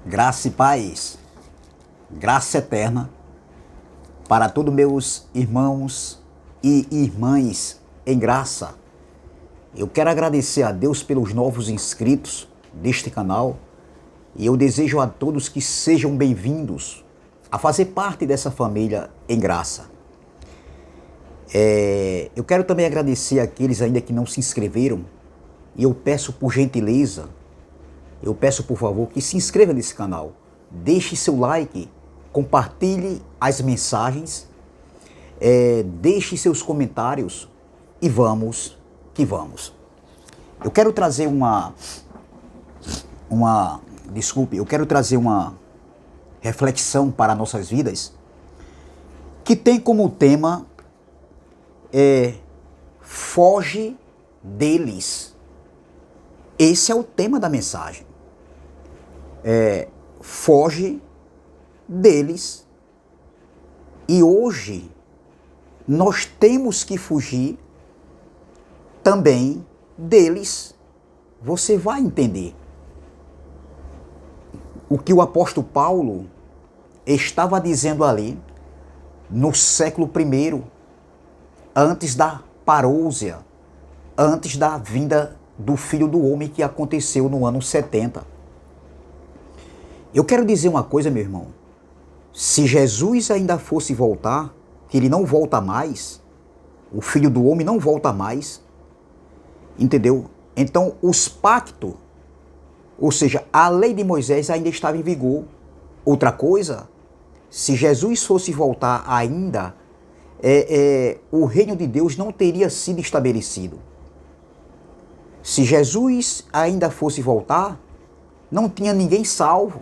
Graça e paz, graça eterna para todos meus irmãos e irmãs em graça. Eu quero agradecer a Deus pelos novos inscritos deste canal e eu desejo a todos que sejam bem-vindos a fazer parte dessa família em graça. Eu quero também agradecer àqueles ainda que não se inscreveram e eu peço por gentileza, eu peço por favor que se inscreva nesse canal, deixe seu like, compartilhe as mensagens, deixe seus comentários e vamos que vamos. Eu quero trazer eu quero trazer uma reflexão para nossas vidas que tem como tema foge deles. Esse é o tema da mensagem. Foge deles. E hoje nós temos que fugir também deles. Você vai entender o que o apóstolo Paulo estava dizendo ali no século I, antes da parousia, antes da vinda do Filho do Homem que aconteceu no ano 70. Eu quero dizer uma coisa, meu irmão. Se Jesus ainda fosse voltar, que ele não volta mais, o Filho do Homem não volta mais, entendeu? Então os pactos, ou seja, a lei de Moisés ainda estava em vigor. Outra coisa, se Jesus fosse voltar ainda, o reino de Deus não teria sido estabelecido. Se Jesus ainda fosse voltar, não tinha ninguém salvo.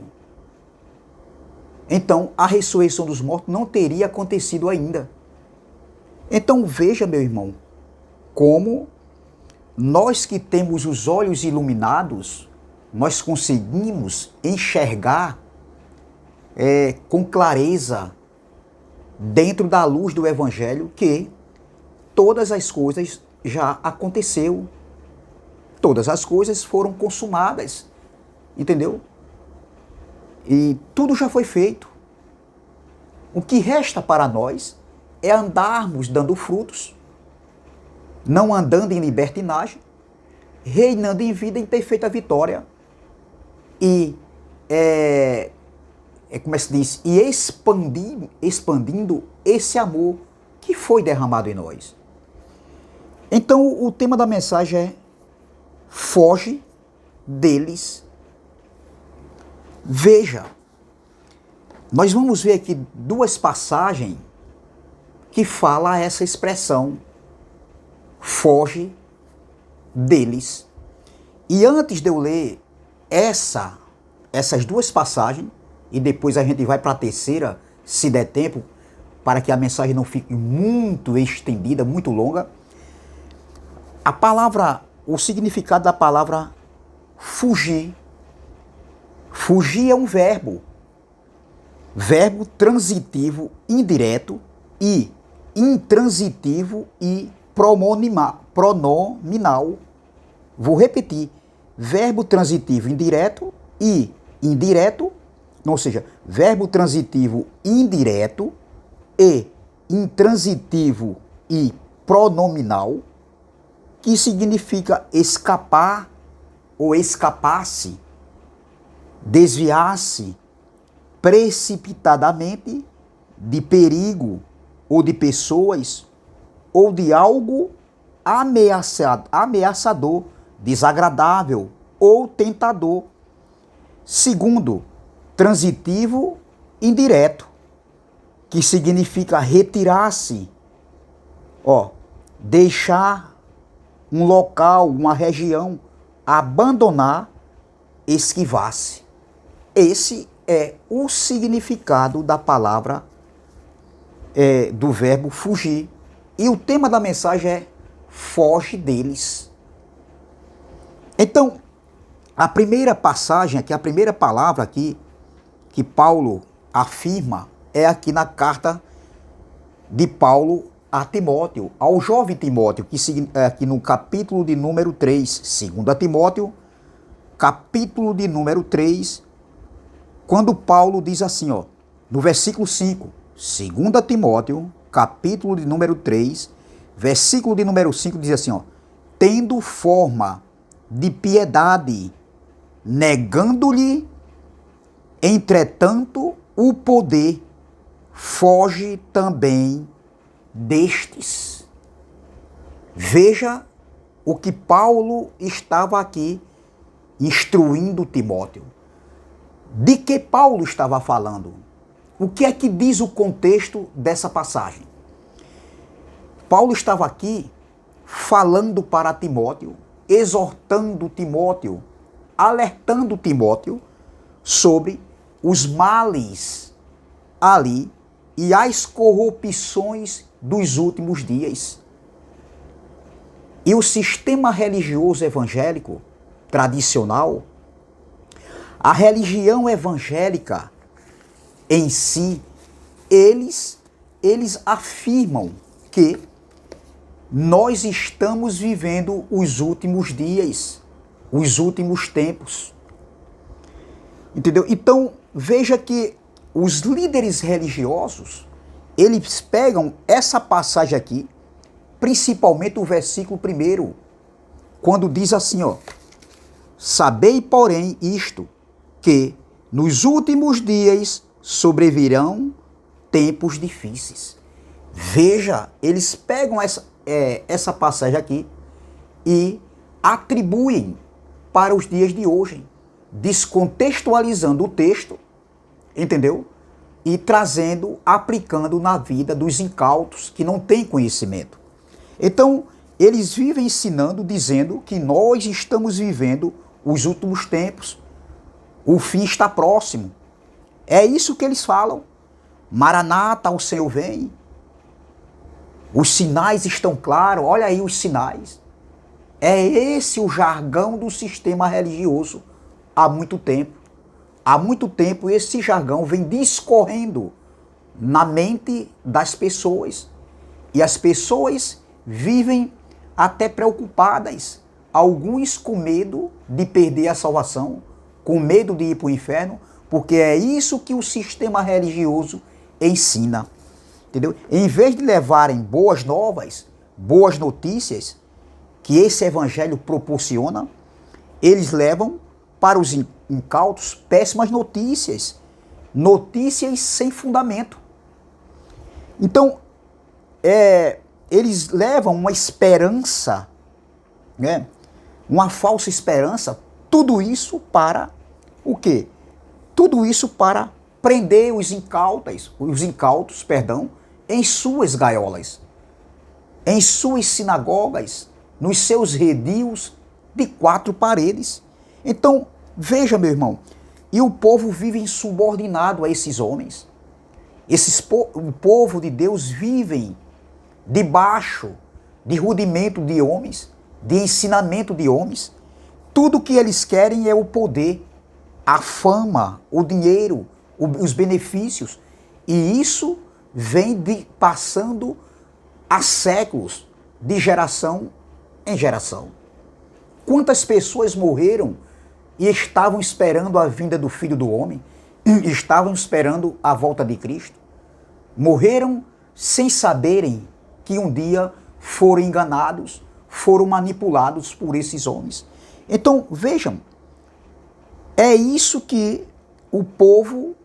Então, a ressurreição dos mortos não teria acontecido ainda. Então, veja, meu irmão, como nós que temos os olhos iluminados, nós conseguimos enxergar com clareza, dentro da luz do Evangelho, que todas as coisas já aconteceu. Todas as coisas foram consumadas, entendeu? E tudo já foi feito. O que resta para nós é andarmos dando frutos, não andando em libertinagem, reinando em vida em perfeita vitória. E, como se diz, e expandindo esse amor que foi derramado em nós. Então, o tema da mensagem é foge deles. Veja, nós vamos ver aqui duas passagens que falam essa expressão, foge deles. E antes de eu ler essas duas passagens, e depois a gente vai para a terceira, se der tempo, para que a mensagem não fique muito estendida, muito longa, o significado da palavra fugir. Fugir é um verbo transitivo indireto e intransitivo e pronominal. Vou repetir, verbo transitivo indireto e indireto, ou seja, verbo transitivo indireto e intransitivo e pronominal, que significa escapar ou escapar-se, desviar-se precipitadamente de perigo ou de pessoas ou de algo ameaçador, desagradável ou tentador. Segundo, transitivo indireto, que significa retirar-se, deixar um local, uma região, abandonar, esquivar-se. Esse é o significado da palavra, do verbo fugir. E o tema da mensagem é foge deles. Então, a primeira passagem aqui, a primeira palavra aqui que Paulo afirma é aqui na carta de Paulo a Timóteo, ao jovem Timóteo, que aqui no capítulo de número 3, 2 Timóteo, capítulo de número 3, quando Paulo diz assim, ó, no versículo 5, 2 Timóteo, capítulo de número 3, versículo de número 5, diz assim, ó, tendo forma de piedade, negando-lhe, entretanto, o poder, foge também destes. Veja o que Paulo estava aqui instruindo Timóteo. De que Paulo estava falando? O que é que diz o contexto dessa passagem? Paulo estava aqui falando para Timóteo, exortando Timóteo, alertando Timóteo sobre os males ali e as corrupções dos últimos dias. E o sistema religioso evangélico tradicional, a religião evangélica em si, eles afirmam que nós estamos vivendo os últimos dias, os últimos tempos. Entendeu? Então, veja que os líderes religiosos, eles pegam essa passagem aqui, principalmente o versículo 1, quando diz assim, ó, sabei, porém, isto, que nos últimos dias sobrevirão tempos difíceis. Veja, eles pegam essa passagem aqui e atribuem para os dias de hoje, descontextualizando o texto, entendeu? E trazendo, aplicando na vida dos incautos que não têm conhecimento. Então, eles vivem ensinando, dizendo que nós estamos vivendo os últimos tempos, o fim está próximo. É isso que eles falam. Maranata, o Senhor vem. Os sinais estão claros, olha aí os sinais. É esse o jargão do sistema religioso há muito tempo. Há muito tempo esse jargão vem discorrendo na mente das pessoas. E as pessoas vivem até preocupadas, alguns com medo de perder a salvação, com medo de ir para o inferno, porque é isso que o sistema religioso ensina. Entendeu? Em vez de levarem boas novas, boas notícias, que esse evangelho proporciona, eles levam para os incautos péssimas notícias, notícias sem fundamento. Então, eles levam uma esperança, né? Uma falsa esperança, tudo isso para o quê? Tudo isso para prender os incautos, em suas gaiolas, em suas sinagogas, nos seus redios de 4 paredes. Então, veja, meu irmão, e o povo vive insubordinado a esses homens. O povo de Deus vive debaixo de rudimento de homens, de ensinamento de homens. Tudo que eles querem é o poder, a fama, o dinheiro, os benefícios. E isso vem passando há séculos, de geração em geração. Quantas pessoas morreram e estavam esperando a vinda do Filho do Homem? Estavam esperando a volta de Cristo? Morreram sem saberem que um dia foram enganados, foram manipulados por esses homens. Então, vejam, é isso que o povo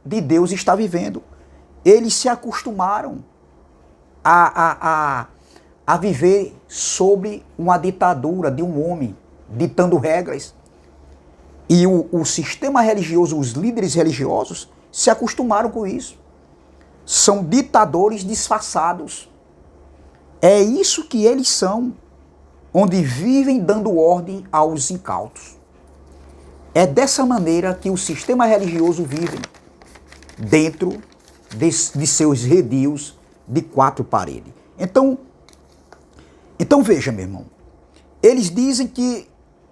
de Deus está vivendo. Eles se acostumaram a viver sob uma ditadura de um homem, ditando regras. E o sistema religioso, os líderes religiosos, se acostumaram com isso. São ditadores disfarçados. É isso que eles são, onde vivem dando ordem aos incautos. É dessa maneira que o sistema religioso vive dentro de seus redios de 4 paredes. Então veja, meu irmão, eles dizem que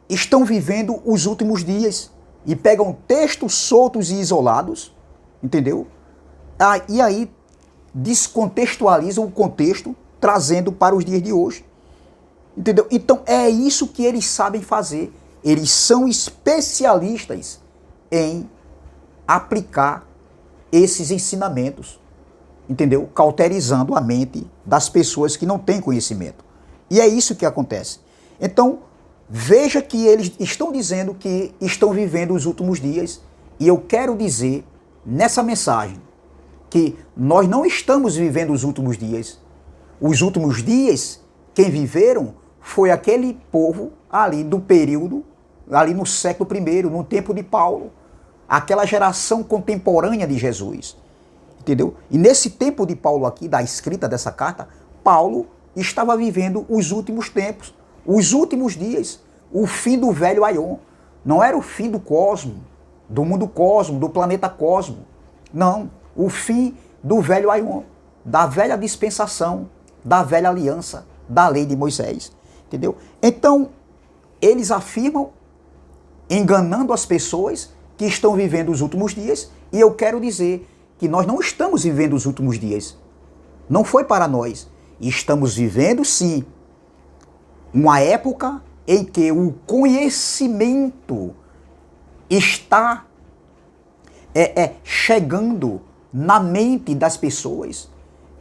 estão vivendo os últimos dias e pegam textos soltos e isolados, entendeu? E aí descontextualizam o contexto, trazendo para os dias de hoje. Entendeu? Então é isso que eles sabem fazer. Eles são especialistas em aplicar esses ensinamentos, entendeu? Cauterizando a mente das pessoas que não têm conhecimento. E é isso que acontece. Então, veja que eles estão dizendo que estão vivendo os últimos dias, e eu quero dizer nessa mensagem que nós não estamos vivendo os últimos dias. Os últimos dias, quem viveram foi aquele povo ali do período, ali no século I, no tempo de Paulo, aquela geração contemporânea de Jesus, entendeu? E nesse tempo de Paulo aqui, da escrita dessa carta, Paulo estava vivendo os últimos tempos, os últimos dias, o fim do velho Aion. Não era o fim do cosmo, do mundo cosmo, do planeta cosmo. Não, o fim do velho Aion, da velha dispensação, da velha aliança, da lei de Moisés, entendeu? Então, eles afirmam, enganando as pessoas, que estão vivendo os últimos dias, e eu quero dizer que nós não estamos vivendo os últimos dias. Não foi para nós. Estamos vivendo, sim, uma época em que o conhecimento está chegando na mente das pessoas.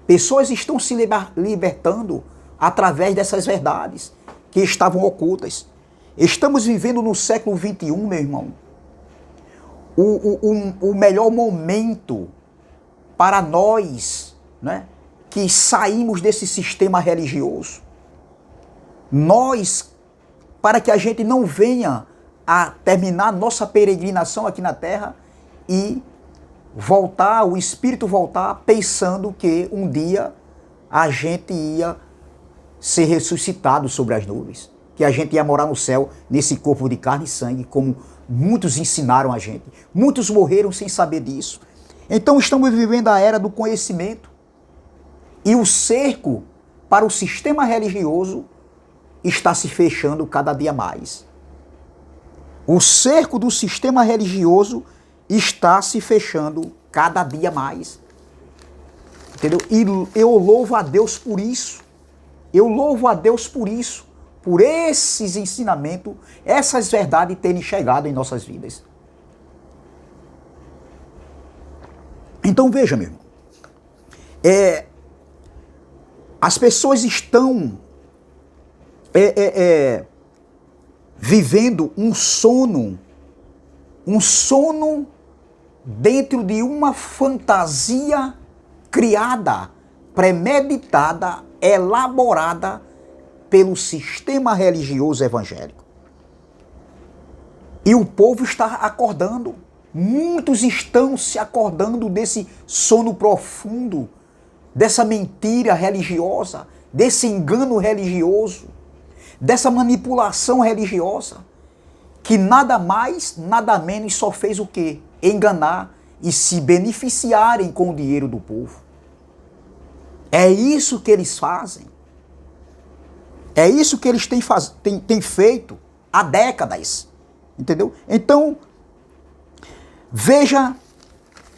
Pessoas estão se libertando através dessas verdades que estavam ocultas. Estamos vivendo no século XXI, meu irmão. O melhor momento para nós, né, que saímos desse sistema religioso. Nós, para que a gente não venha a terminar nossa peregrinação aqui na Terra e voltar, o espírito voltar pensando que um dia a gente ia ser ressuscitado sobre as nuvens, que a gente ia morar no céu nesse corpo de carne e sangue, como muitos ensinaram a gente. Muitos morreram sem saber disso. Então estamos vivendo a era do conhecimento. E o cerco para o sistema religioso está se fechando cada dia mais. O cerco do sistema religioso está se fechando cada dia mais. Entendeu? E eu louvo a Deus por isso. Eu louvo a Deus por isso. Por esses ensinamentos, essas verdades terem chegado em nossas vidas. Então veja, meu irmão. As pessoas estão vivendo um sono dentro de uma fantasia criada, premeditada, elaborada pelo sistema religioso evangélico. E o povo está acordando. Muitos estão se acordando desse sono profundo, dessa mentira religiosa, desse engano religioso, dessa manipulação religiosa, que nada mais, nada menos só fez o quê? Enganar e se beneficiarem com o dinheiro do povo. É isso que eles fazem. É isso que eles têm feito há décadas, entendeu? Então, veja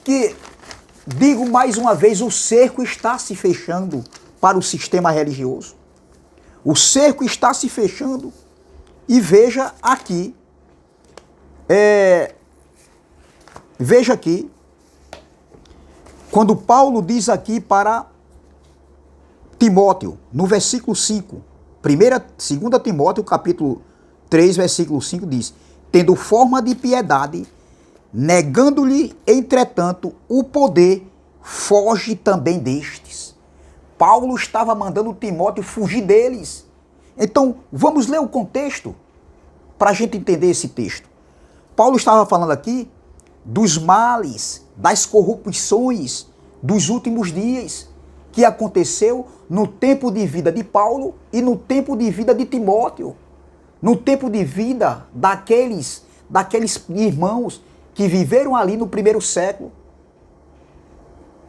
que, digo mais uma vez, o cerco está se fechando para o sistema religioso. O cerco está se fechando e veja aqui, quando Paulo diz aqui para Timóteo, no versículo 5, 2 Timóteo, capítulo 3, versículo 5, diz: tendo forma de piedade, negando-lhe, entretanto, o poder, foge também destes. Paulo estava mandando Timóteo fugir deles. Então, vamos ler o contexto para a gente entender esse texto. Paulo estava falando aqui dos males, das corrupções dos últimos dias, que aconteceu no tempo de vida de Paulo e no tempo de vida de Timóteo, no tempo de vida daqueles irmãos que viveram ali no primeiro século.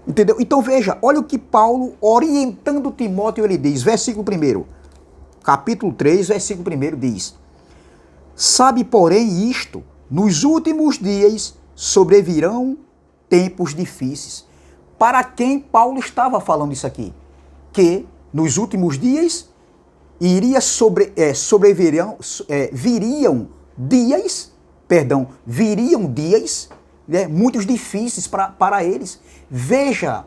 Entendeu? Então veja, olha o que Paulo, orientando Timóteo, ele diz, versículo 1, capítulo 3, versículo 1 diz: sabe, porém, isto, nos últimos dias sobrevirão tempos difíceis. Para quem Paulo estava falando isso aqui? Que nos últimos dias viriam dias né, muitos difíceis para eles. Veja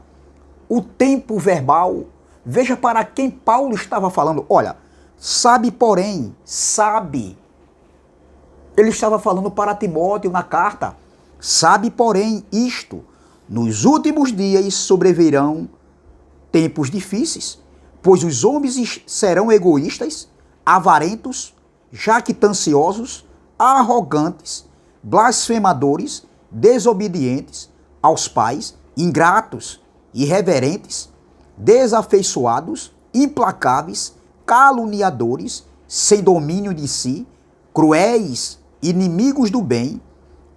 o tempo verbal, veja para quem Paulo estava falando. Olha, sabe, porém, sabe. Ele estava falando para Timóteo na carta. Sabe, porém, isto: nos últimos dias sobrevirão tempos difíceis, pois os homens serão egoístas, avarentos, jactanciosos, arrogantes, blasfemadores, desobedientes aos pais, ingratos, irreverentes, desafeiçoados, implacáveis, caluniadores, sem domínio de si, cruéis, inimigos do bem,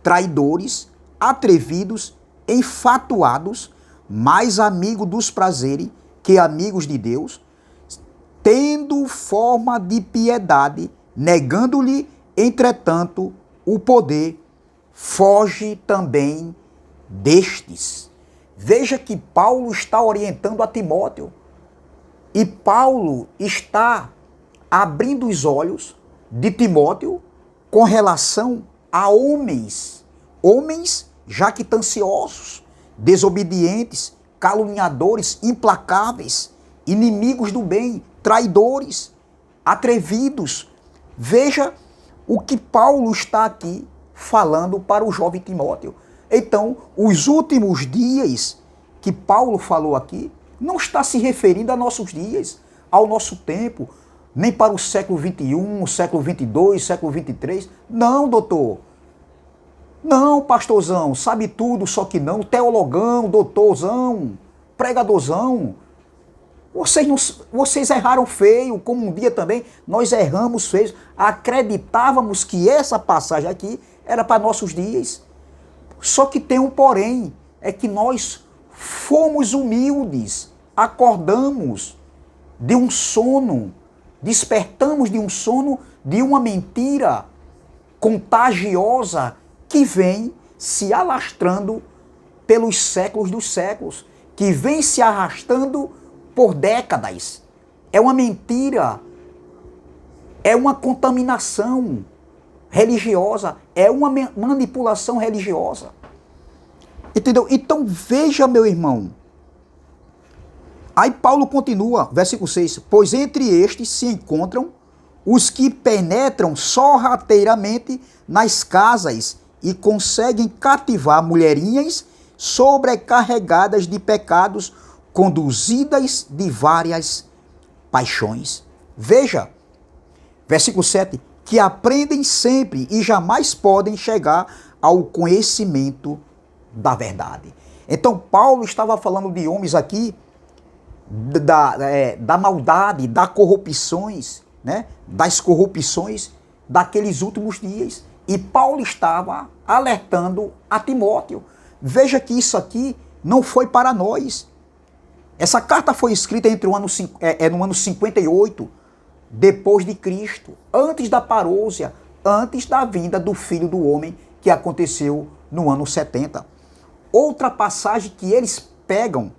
traidores, atrevidos, enfatuados, mais amigos dos prazeres que amigos de Deus, tendo forma de piedade, negando-lhe, entretanto, o poder. Foge também destes. Veja que Paulo está orientando a Timóteo. E Paulo está abrindo os olhos de Timóteo com relação a homens jactanciosos, desobedientes, caluniadores, implacáveis, inimigos do bem, traidores, atrevidos. Veja o que Paulo está aqui falando para o jovem Timóteo. Então, os últimos dias que Paulo falou aqui não está se referindo a nossos dias, ao nosso tempo, nem para o século 21, século 22, século 23. Não, doutor. Não, pastorzão, sabe tudo, só que não. Teologão, doutorzão, pregadorzão. Vocês erraram feio, como um dia também nós erramos feio. Acreditávamos que essa passagem aqui era para nossos dias. Só que tem um porém, é que nós fomos humildes, acordamos de um sono, despertamos de um sono, de uma mentira contagiosa que vem se alastrando pelos séculos dos séculos, que vem se arrastando por décadas. É uma mentira, é uma contaminação religiosa, é uma manipulação religiosa. Entendeu? Então veja, meu irmão. Aí Paulo continua, versículo 6. Pois entre estes se encontram os que penetram sorrateiramente nas casas e conseguem cativar mulherinhas sobrecarregadas de pecados, conduzidas de várias paixões. Veja, versículo 7, que aprendem sempre e jamais podem chegar ao conhecimento da verdade. Então Paulo estava falando de homens aqui, da maldade, das corrupções, né? Das corrupções daqueles últimos dias. E Paulo estava alertando a Timóteo. Veja que isso aqui não foi para nós. Essa carta foi escrita entre no ano 58 depois de Cristo, antes da parousia, antes da vinda do Filho do Homem, que aconteceu no ano 70. Outra passagem que eles pegam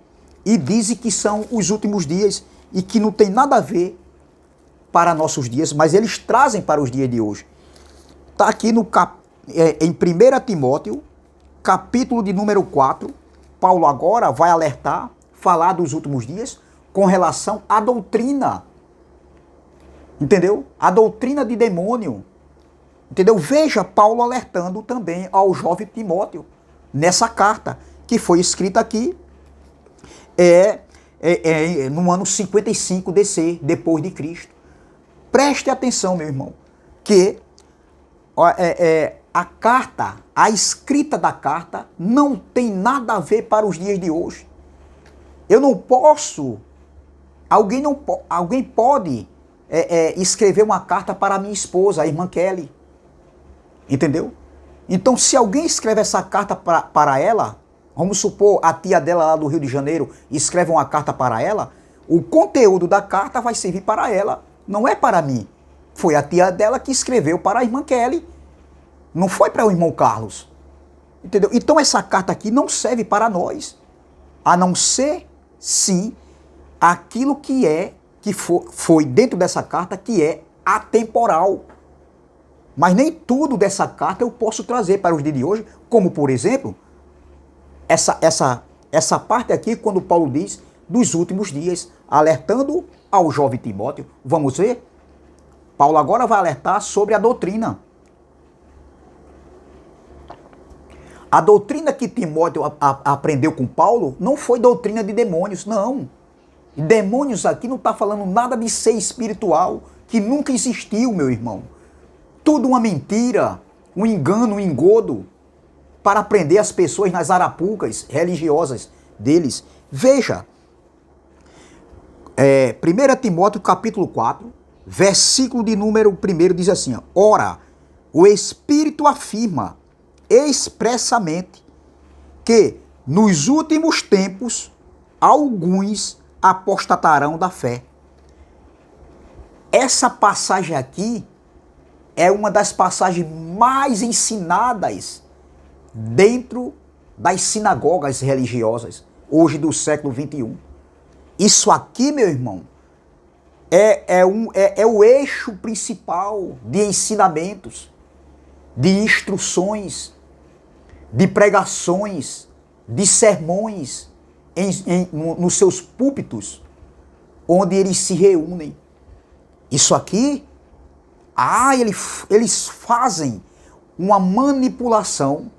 e dizem que são os últimos dias e que não tem nada a ver para nossos dias, mas eles trazem para os dias de hoje. Está aqui em 1 Timóteo, capítulo de número 4, Paulo agora vai alertar, falar dos últimos dias com relação à doutrina. Entendeu? A doutrina de demônio. Entendeu? Veja Paulo alertando também ao jovem Timóteo nessa carta que foi escrita aqui no ano 55 DC, depois de Cristo. Preste atenção, meu irmão, que a carta, a escrita da carta não tem nada a ver para os dias de hoje. Eu não posso, alguém pode escrever uma carta para a minha esposa, a irmã Kelly. Entendeu? Então, se alguém escreve essa carta para ela, vamos supor a tia dela lá do Rio de Janeiro escreve uma carta para ela, o conteúdo da carta vai servir para ela, não é para mim. Foi a tia dela que escreveu para a irmã Kelly, não foi para o irmão Carlos. Entendeu? Então essa carta aqui não serve para nós, a não ser, sim, aquilo que foi dentro dessa carta que é atemporal. Mas nem tudo dessa carta eu posso trazer para os dias de hoje Como, por exemplo, essa parte aqui, quando Paulo diz dos últimos dias, alertando ao jovem Timóteo. Vamos ver? Paulo agora vai alertar sobre a doutrina. A doutrina que Timóteo aprendeu com Paulo não foi doutrina de demônios, não. Demônios aqui não está falando nada de ser espiritual, que nunca existiu, meu irmão. Tudo uma mentira, um engano, um engodo, para prender as pessoas nas arapucas religiosas deles. Veja, 1 Timóteo capítulo 4, versículo de número 1 diz assim, ora, o Espírito afirma expressamente que nos últimos tempos alguns apostatarão da fé. Essa passagem aqui é uma das passagens mais ensinadas dentro das sinagogas religiosas, hoje do século XXI. Isso aqui, meu irmão, é o eixo principal de ensinamentos, de instruções, de pregações, de sermões nos seus púlpitos, onde eles se reúnem. Isso aqui, eles fazem uma manipulação.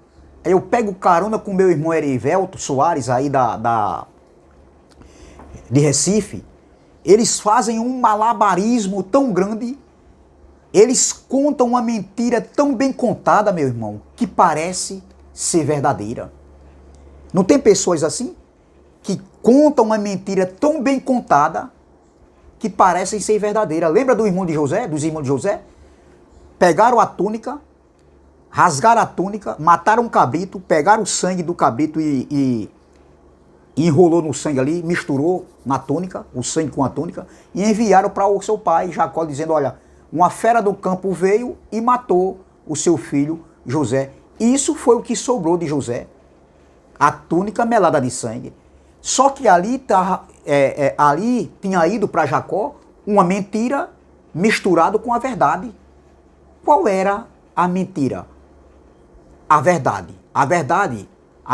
Eu pego carona com meu irmão Erivelto Soares, aí de Recife. Eles fazem um malabarismo tão grande, eles contam uma mentira tão bem contada, meu irmão, que parece ser verdadeira. Não tem pessoas assim? Que contam uma mentira tão bem contada que parecem ser verdadeira. Lembra do irmão de José, dos irmãos de José? Pegaram a túnica, rasgaram a túnica, mataram um cabrito, pegaram o sangue do cabrito e enrolou no sangue ali, misturou na túnica, o sangue com a túnica, e enviaram para o seu pai, Jacó, dizendo, olha, uma fera do campo veio e matou o seu filho José. Isso foi o que sobrou de José, a túnica melada de sangue. Só que ali tinha ido para Jacó uma mentira misturada com a verdade. Qual era a mentira? A verdade. A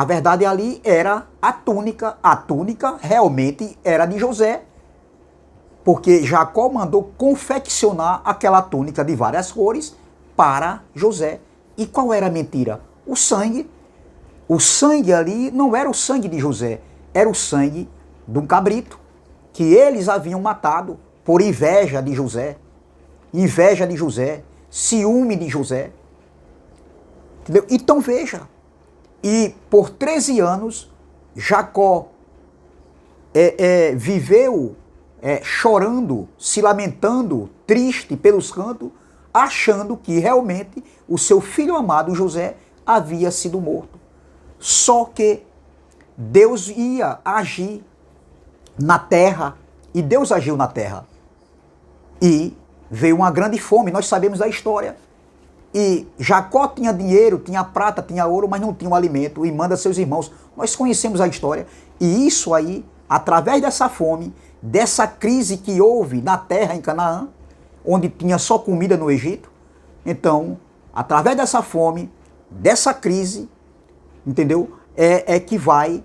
verdade ali era a túnica. A túnica realmente era de José. Porque Jacó mandou confeccionar aquela túnica de várias cores para José. E qual era a mentira? O sangue. O sangue ali não era o sangue de José, era o sangue de um cabrito que eles haviam matado por inveja de José. Inveja de José, ciúme de José. Entendeu? Então veja, e por 13 anos, Jacó viveu chorando, se lamentando, triste pelos cantos, achando que realmente o seu filho amado José havia sido morto. Só que Deus ia agir na terra, e Deus agiu na terra. E veio uma grande fome, nós sabemos da história. E Jacó tinha dinheiro, tinha prata, tinha ouro, mas não tinha um alimento, e manda seus irmãos. Nós conhecemos a história. E isso aí, através dessa fome, dessa crise que houve na terra em Canaã, onde tinha só comida no Egito. Então, através dessa fome, dessa crise, entendeu? É que vai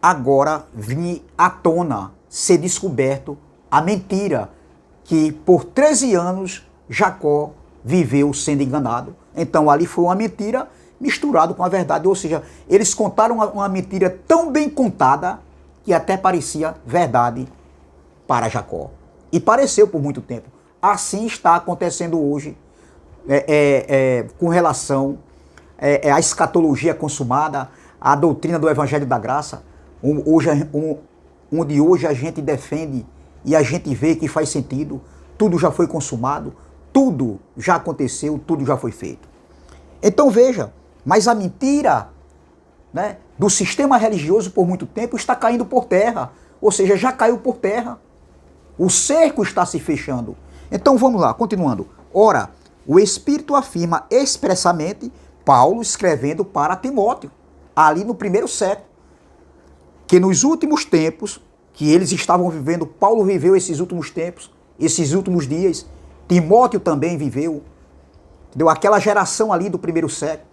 agora vir à tona, ser descoberto a mentira que por 13 anos Jacó viveu sendo enganado. Então ali foi uma mentira misturada com a verdade, ou seja, eles contaram uma mentira tão bem contada que até parecia verdade para Jacó. E pareceu por muito tempo. Assim está acontecendo hoje com relação à escatologia consumada, à doutrina do Evangelho da Graça, onde hoje a gente defende e a gente vê que faz sentido, tudo já foi consumado, tudo já aconteceu, tudo já foi feito. Então veja, mas a mentira, né, do sistema religioso por muito tempo está caindo por terra, ou seja, já caiu por terra. O cerco está se fechando. Então vamos lá, continuando. Ora, o Espírito afirma expressamente, Paulo escrevendo para Timóteo, ali no primeiro século, que nos últimos tempos, que eles estavam vivendo, Paulo viveu esses últimos tempos, esses últimos dias, Timóteo também viveu, entendeu? Aquela geração ali do primeiro século,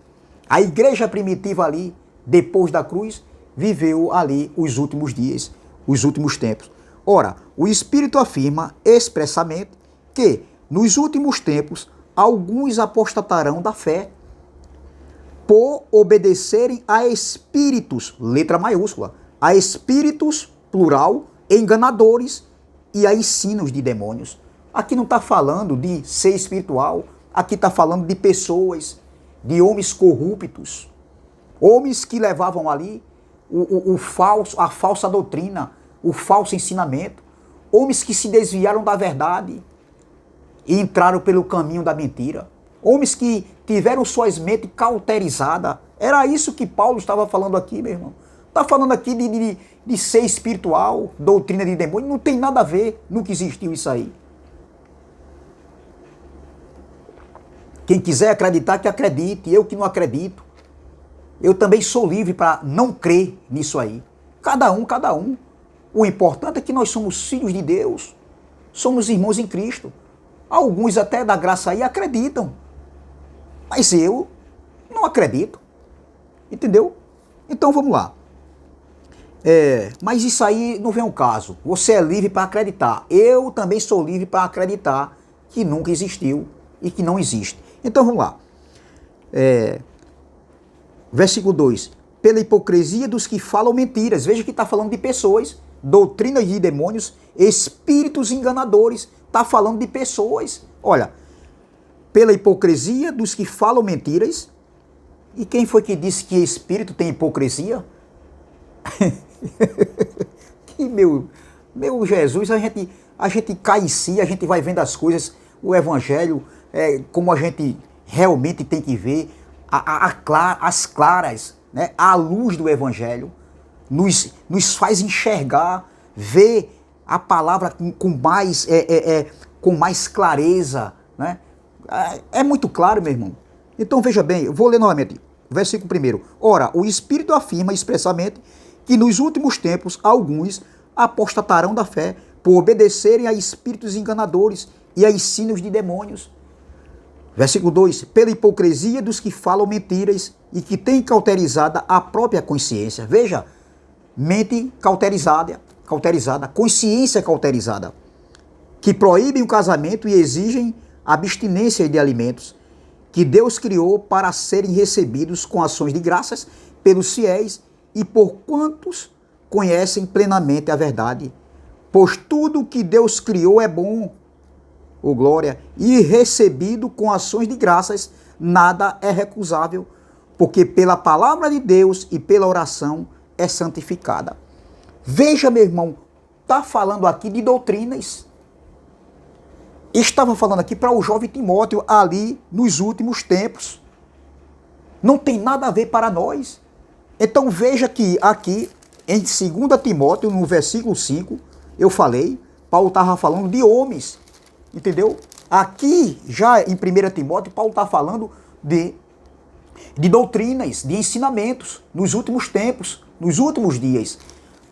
A igreja primitiva ali, depois da cruz, viveu ali os últimos dias, os últimos tempos. Ora, o Espírito afirma expressamente que, nos últimos tempos, alguns apostatarão da fé, por obedecerem a espíritos, letra maiúscula, a espíritos, plural, enganadores e a ensinos de demônios. Aqui não está falando de ser espiritual, aqui está falando de pessoas, de homens corruptos, homens que levavam ali a falsa doutrina, o falso ensinamento, homens que se desviaram da verdade e entraram pelo caminho da mentira, homens que tiveram suas mentes cauterizadas. Era isso que Paulo estava falando aqui, meu irmão. Está falando aqui de ser espiritual, doutrina de demônio, não tem nada a ver, nunca existiu isso aí. Quem quiser acreditar, que acredite, eu que não acredito. Eu também sou livre para não crer nisso aí. Cada um, cada um. O importante é que nós somos filhos de Deus, somos irmãos em Cristo. Alguns até da graça aí acreditam, mas eu não acredito. Entendeu? Então vamos lá. Mas isso aí não vem ao caso. Você é livre para acreditar. Eu também sou livre para acreditar que nunca existiu e que não existe. Então vamos lá. Versículo 2. Pela hipocrisia dos que falam mentiras. Veja que está falando de pessoas, doutrinas de demônios, espíritos enganadores. Está falando de pessoas. Olha, pela hipocrisia dos que falam mentiras. E quem foi que disse que espírito tem hipocrisia? Que meu Jesus, a gente cai em si, a gente vai vendo as coisas, o evangelho, como a gente realmente tem que ver, as claras, né? A luz do evangelho nos faz enxergar, ver a palavra com mais clareza, né? É muito claro, meu irmão. Então veja bem, eu vou ler novamente, versículo 1. Ora, o Espírito afirma expressamente que nos últimos tempos alguns apostatarão da fé por obedecerem a espíritos enganadores e a ensinos de demônios. Versículo 2. Pela hipocrisia dos que falam mentiras e que têm cauterizada a própria consciência. Veja, mente cauterizada, consciência cauterizada, que proíbem o casamento e exigem abstinência de alimentos que Deus criou para serem recebidos com ações de graças pelos fiéis e por quantos conhecem plenamente a verdade. Pois tudo que Deus criou é bom, ô glória, e recebido com ações de graças, nada é recusável, porque pela palavra de Deus e pela oração é santificada. Veja, meu irmão, está falando aqui de doutrinas. Estava falando aqui para o jovem Timóteo ali nos últimos tempos. Não tem nada a ver para nós. Então veja que aqui em 2 Timóteo, no versículo 5, eu falei, Paulo estava falando de homens. Entendeu? Aqui, já em 1 Timóteo, Paulo está falando de doutrinas, de ensinamentos nos últimos tempos, nos últimos dias.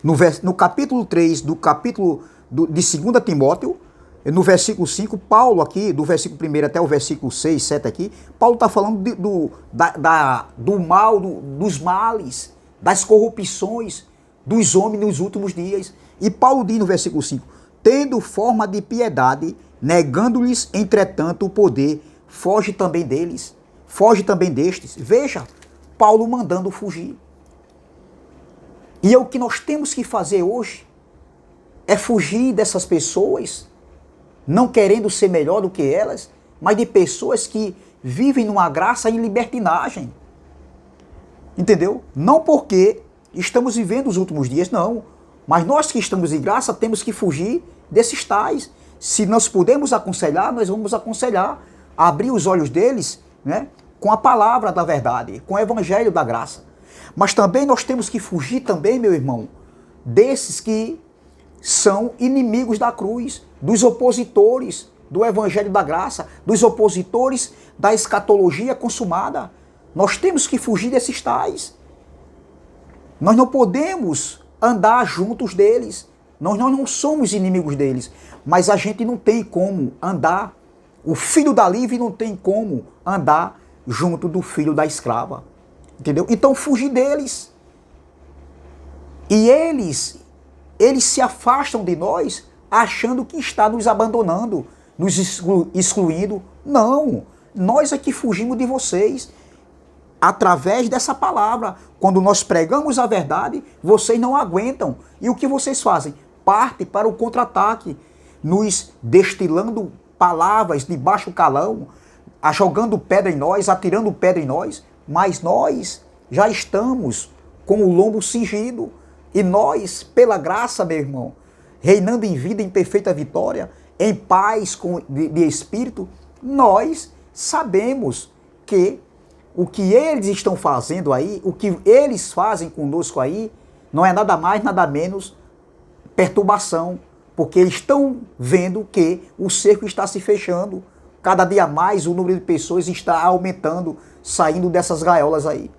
No capítulo 3 de 2 Timóteo, no versículo 5, Paulo aqui, do versículo 1 até o versículo 6, 7 aqui, Paulo está falando do mal, dos males, das corrupções dos homens nos últimos dias. E Paulo diz no versículo 5, tendo forma de piedade, negando-lhes, entretanto, o poder, foge também deles, foge também destes. Veja, Paulo mandando fugir. E o que nós temos que fazer hoje é fugir dessas pessoas, não querendo ser melhor do que elas, mas de pessoas que vivem numa graça em libertinagem. Entendeu? Não porque estamos vivendo os últimos dias, não. Mas nós que estamos em graça temos que fugir desses tais. Se nós pudermos aconselhar, nós vamos aconselhar. Abrir os olhos deles, né, com a palavra da verdade, com o evangelho da graça. Mas também nós temos que fugir também, meu irmão, desses que são inimigos da cruz, dos opositores do evangelho da graça, dos opositores da escatologia consumada. Nós temos que fugir desses tais. Nós não podemos andar juntos deles. Nós não somos inimigos deles. Mas a gente não tem como andar. O filho da livre não tem como andar junto do filho da escrava. Entendeu? Então fugir deles. E eles se afastam de nós achando que está nos abandonando, nos excluindo. Não, nós é que fugimos de vocês. Através dessa palavra, quando nós pregamos a verdade, vocês não aguentam. E o que vocês fazem? Parte para o contra-ataque, nos destilando palavras de baixo calão, jogando pedra em nós, atirando pedra em nós, mas nós já estamos com o lombo cingido. E nós, pela graça, meu irmão, reinando em vida, em perfeita vitória, em paz de espírito, nós sabemos que o que eles estão fazendo aí, o que eles fazem conosco aí, não é nada mais, nada menos perturbação, porque eles estão vendo que o cerco está se fechando, cada dia mais o número de pessoas está aumentando, saindo dessas gaiolas aí.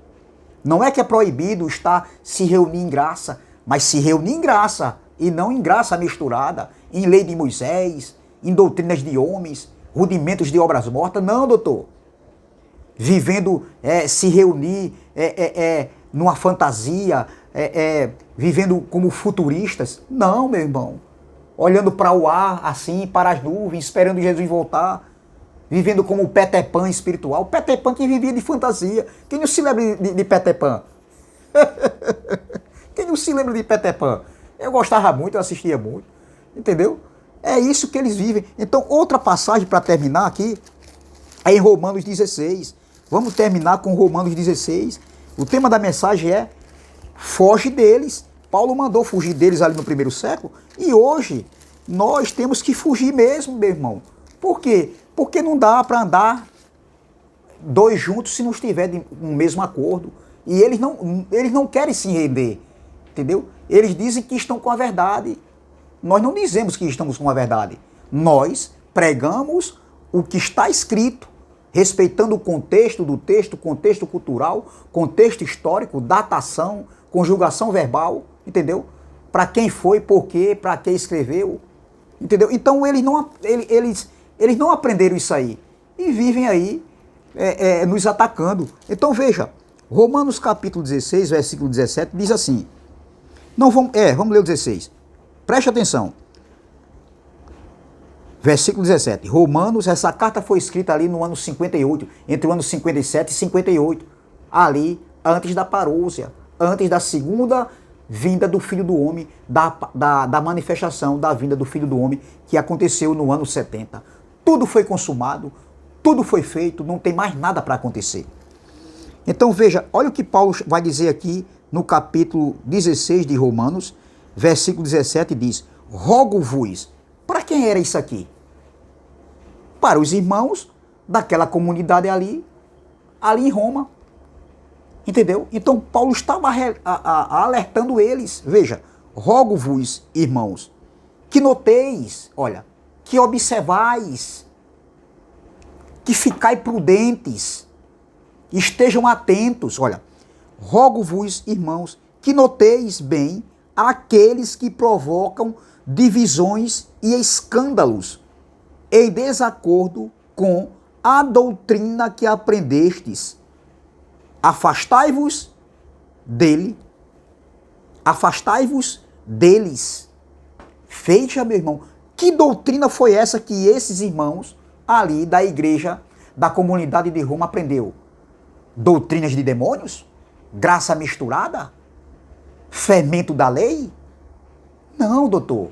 Não é que é proibido estar se reunir em graça, mas se reunir em graça, e não em graça misturada, em lei de Moisés, em doutrinas de homens, rudimentos de obras mortas, não, doutor. Vivendo, se reunir numa fantasia, vivendo como futuristas. Não, meu irmão. Olhando para o ar, assim, para as nuvens, esperando Jesus voltar. Vivendo como o Peter Pan espiritual. Peter Pan que vivia de fantasia. Quem não se lembra de Peter Pan? Quem não se lembra de Peter Pan? Eu gostava muito, eu assistia muito. Entendeu? É isso que eles vivem. Então, outra passagem para terminar aqui é em Romanos 16. Vamos terminar com Romanos 16. O tema da mensagem é foge deles. Paulo mandou fugir deles ali no primeiro século. E hoje nós temos que fugir mesmo, meu irmão. Por quê? Porque não dá para andar dois juntos se não estiver no mesmo acordo. E eles não querem se render. Entendeu? Eles dizem que estão com a verdade. Nós não dizemos que estamos com a verdade. Nós pregamos o que está escrito, respeitando o contexto do texto, contexto cultural, contexto histórico, datação, conjugação verbal, entendeu? Para quem foi, por quê, para quem escreveu, entendeu? Então eles não aprenderam isso aí e vivem aí nos atacando. Então veja, Romanos capítulo 16, versículo 17, diz assim, vamos ler o 16, preste atenção. Versículo 17. Romanos, essa carta foi escrita ali no ano 58, entre o ano 57 e 58. Ali, antes da parousia, antes da segunda vinda do Filho do Homem, da manifestação da vinda do Filho do Homem, que aconteceu no ano 70. Tudo foi consumado, tudo foi feito, não tem mais nada para acontecer. Então veja, olha o que Paulo vai dizer aqui no capítulo 16 de Romanos, versículo 17, diz, rogo-vos. Para quem era isso aqui? Para os irmãos daquela comunidade ali em Roma. Entendeu? Então Paulo estava alertando eles. Veja, rogo-vos, irmãos, que noteis, olha, que observais, que ficai prudentes, estejam atentos. Olha, rogo-vos, irmãos, que noteis bem aqueles que provocam divisões e escândalos em desacordo com a doutrina que aprendestes. Afastai-vos deles. Veja, meu irmão, que doutrina foi essa que esses irmãos ali da igreja, da comunidade de Roma aprendeu? Doutrinas de demônios? Graça misturada? Fermento da lei? Não, doutor.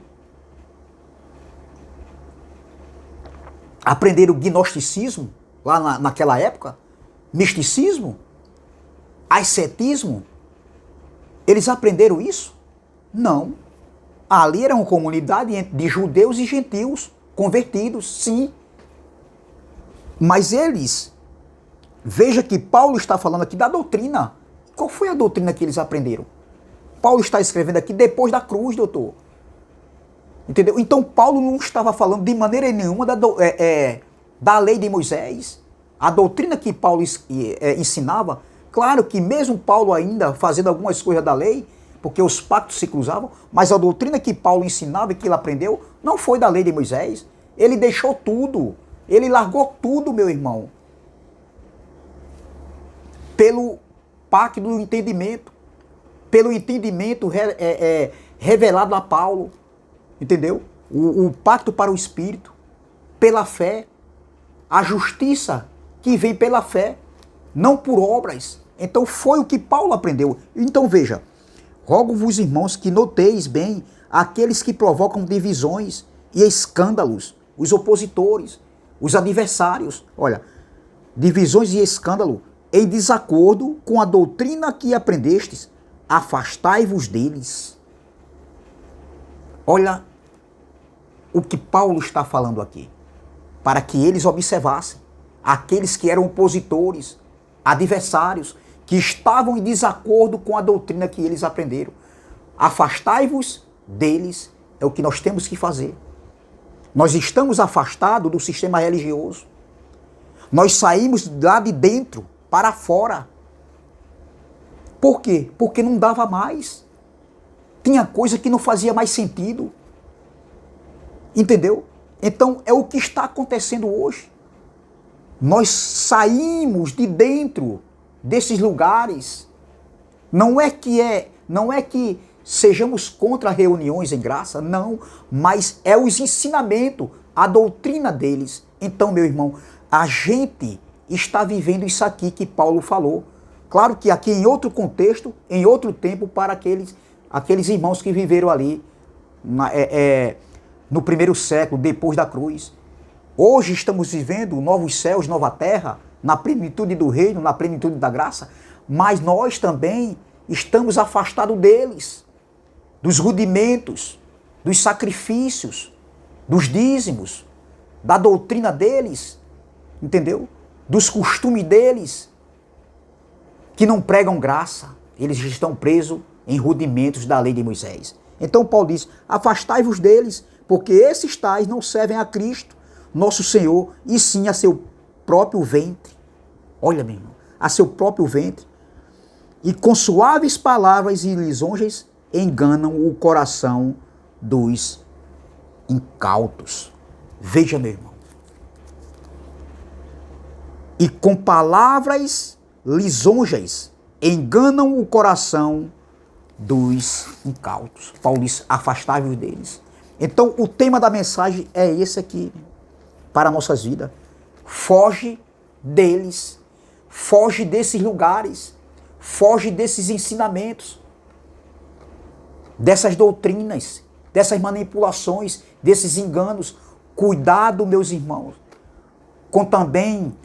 Aprenderam gnosticismo lá naquela época? Misticismo? Ascetismo? Eles aprenderam isso? Não. Ali era uma comunidade de judeus e gentios convertidos, sim. Mas eles, veja que Paulo está falando aqui da doutrina. Qual foi a doutrina que eles aprenderam? Paulo está escrevendo aqui depois da cruz, doutor. Entendeu? Então Paulo não estava falando de maneira nenhuma da lei de Moisés. A doutrina que Paulo ensinava, claro que mesmo Paulo ainda fazendo algumas coisas da lei, porque os pactos se cruzavam, mas a doutrina que Paulo ensinava e que ele aprendeu não foi da lei de Moisés. Ele deixou tudo. Ele largou tudo, meu irmão. Pelo pacto do entendimento, pelo entendimento revelado a Paulo, entendeu? O pacto para o Espírito, pela fé, a justiça que vem pela fé, não por obras. Então foi o que Paulo aprendeu. Então veja, rogo-vos, irmãos, que noteis bem aqueles que provocam divisões e escândalos, os opositores, os adversários. Olha, divisões e escândalo em desacordo com a doutrina que aprendestes, afastai-vos deles. Olha o que Paulo está falando aqui, para que eles observassem, aqueles que eram opositores, adversários, que estavam em desacordo com a doutrina que eles aprenderam. Afastai-vos deles, é o que nós temos que fazer. Nós estamos afastados do sistema religioso. Nós saímos lá de dentro para fora. Por quê? Porque não dava mais. Tinha coisa que não fazia mais sentido. Entendeu? Então é o que está acontecendo hoje. Nós saímos de dentro desses lugares. Não é que sejamos contra reuniões em graça, não, mas é os ensinamentos, a doutrina deles. Então, meu irmão, a gente está vivendo isso aqui que Paulo falou. Claro que aqui em outro contexto, em outro tempo, para aqueles irmãos que viveram ali no primeiro século, depois da cruz. Hoje estamos vivendo novos céus, nova terra, na plenitude do reino, na plenitude da graça, mas nós também estamos afastados deles, dos rudimentos, dos sacrifícios, dos dízimos, da doutrina deles, entendeu? Dos costumes deles, que não pregam graça, eles estão presos em rudimentos da lei de Moisés. Então Paulo diz, afastai-vos deles, porque esses tais não servem a Cristo, nosso Senhor, e sim a seu próprio ventre. Olha, meu irmão, a seu próprio ventre. E com suaves palavras e lisonjas enganam o coração dos incautos. Veja, meu irmão. E com palavras lisonjas enganam o coração dos incautos. Paulo diz, afastai-vos deles. Então, o tema da mensagem é esse aqui, para nossas vidas. Foge deles, foge desses lugares, foge desses ensinamentos, dessas doutrinas, dessas manipulações, desses enganos. Cuidado, meus irmãos, com também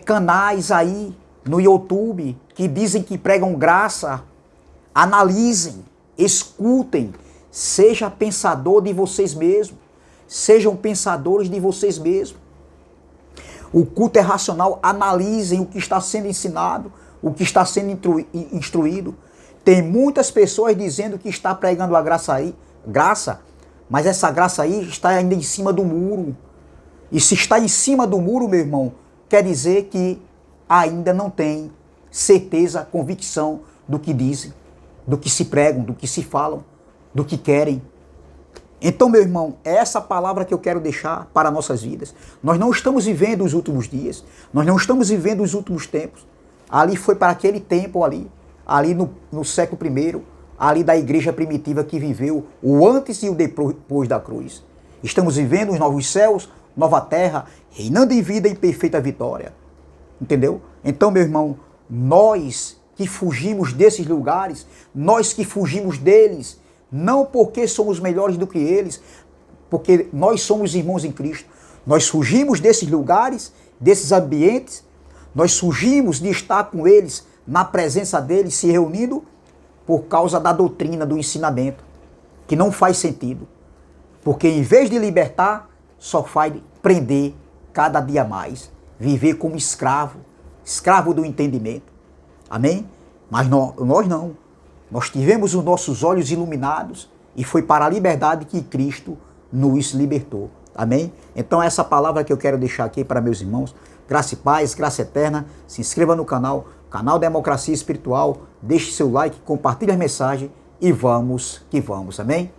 canais aí no YouTube que dizem que pregam graça. Analisem, escutem, seja pensador de vocês mesmos, sejam pensadores de vocês mesmos. O culto é racional, analisem o que está sendo ensinado, o que está sendo instruído. Tem muitas pessoas dizendo que está pregando a graça, mas essa graça aí está ainda em cima do muro. E se está em cima do muro, meu irmão, quer dizer que ainda não tem certeza, convicção do que dizem, do que se pregam, do que se falam, do que querem. Então, meu irmão, é essa palavra que eu quero deixar para nossas vidas. Nós não estamos vivendo os últimos dias, nós não estamos vivendo os últimos tempos. Ali foi para aquele tempo ali no século I, ali da igreja primitiva que viveu o antes e o depois da cruz. Estamos vivendo os novos céus, nova terra, reinando em vida e perfeita vitória. Entendeu? Então, meu irmão, nós que fugimos desses lugares, nós que fugimos deles, não porque somos melhores do que eles, porque nós somos irmãos em Cristo. Nós fugimos desses lugares, desses ambientes, nós fugimos de estar com eles, na presença deles, se reunindo, por causa da doutrina, do ensinamento, que não faz sentido. Porque em vez de libertar, só faz prender cada dia mais, viver como escravo, escravo do entendimento. Amém? Mas nós não. Nós tivemos os nossos olhos iluminados e foi para a liberdade que Cristo nos libertou. Amém? Então essa palavra que eu quero deixar aqui para meus irmãos. Graça e paz, graça eterna. Se inscreva no canal Democracia Espiritual. Deixe seu like, compartilhe a mensagem e vamos que vamos. Amém?